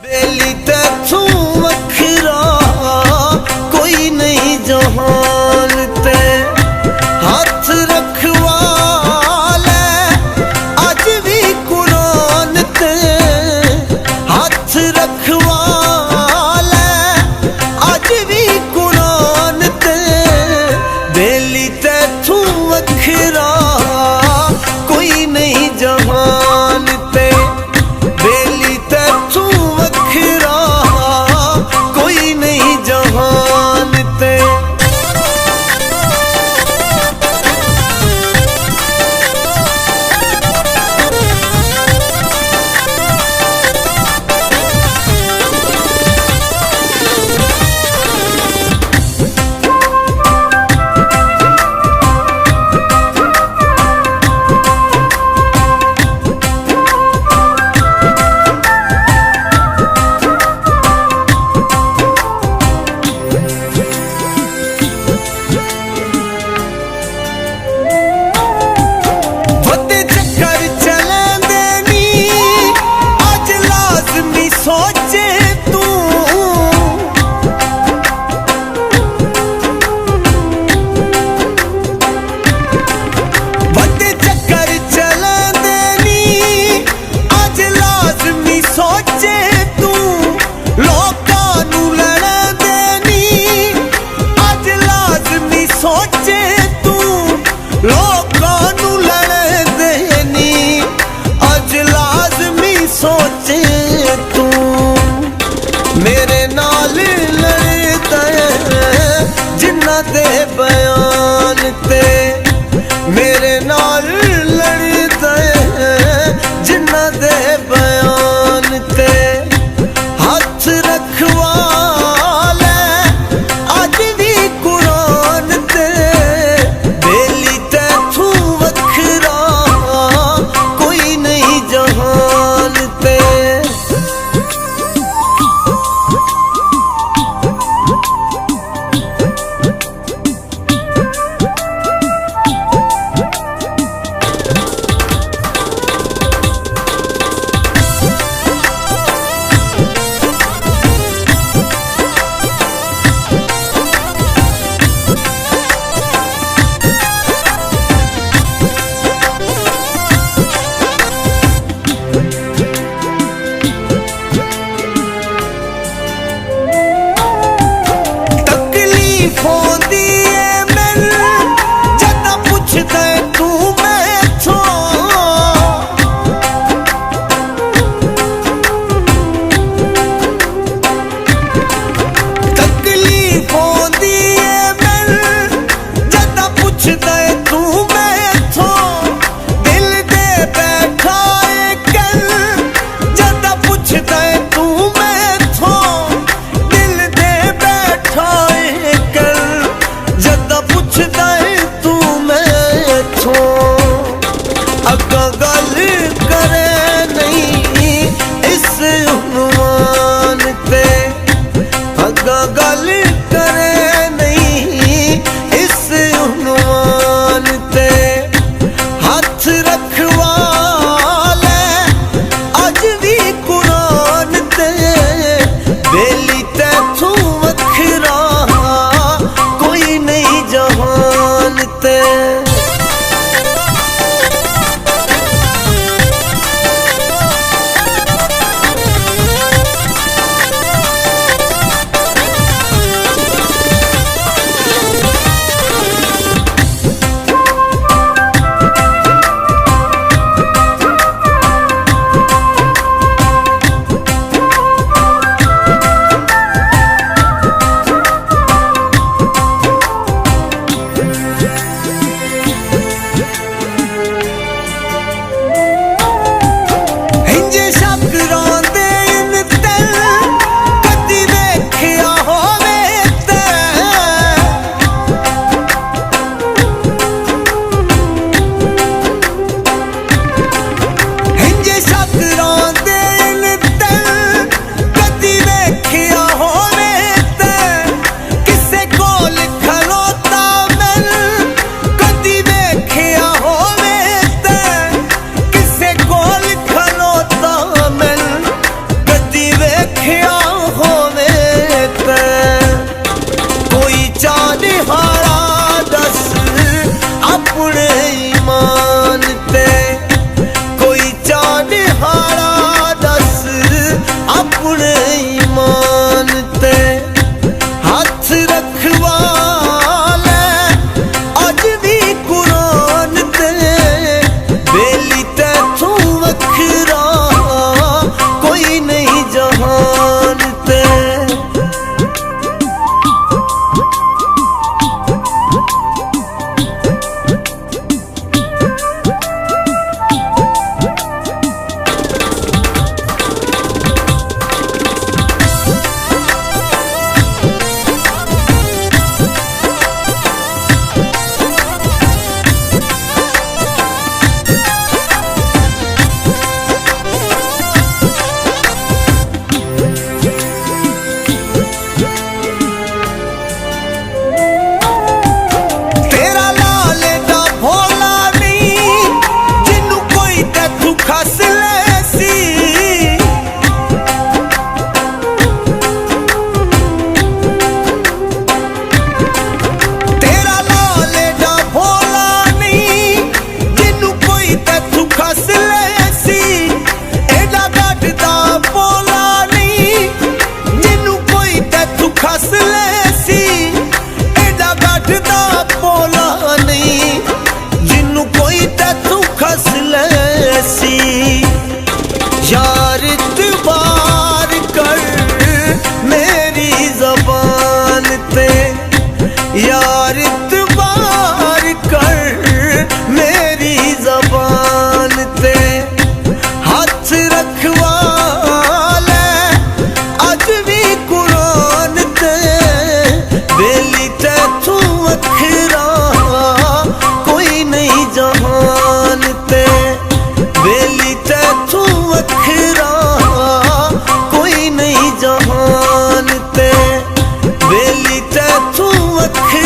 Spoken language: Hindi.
बेली तू वखरा कोई नहीं जहान ते हाथ रखवाले अज भी कुरान ते हाथ रखवाले अज भी कुरान ते बेली तू वखरा कोई नहीं जहान ते बेली तू वखरा कोई नहीं जहान ते सोचे तू बड़े चक्कर चलन देनी अज लाजमी सोचे तू लोकां नू लड़न देनी अज लाजमी सोचे तू लोकां नू लड़न देनी अज लाजमी सोचे तू मेरे नाल लड़दा जिन्ना दे बयान ते मेरे नाल लड़दा जिन्ना दे बयान ते हाथ रखवाले अज भी कुरान ते बेली तू वखरा कोई नहीं जहान ते गल करे नहीं इस उन्वान ते हाथ रखवाले अज भी कुरान ते बेली तू वखरा कोई नहीं जहान ते ऐसी यार इतबार कर मेरी ज़बान ते यार इतबार कर मेरी ज़बान ते हाथ रखवा ले अज भी कुरान ते बेली तैथू अखरा कोई नहीं जहान ते बेली तैथू अखरा कोई नहीं जहान ते बेली तैथू अखरा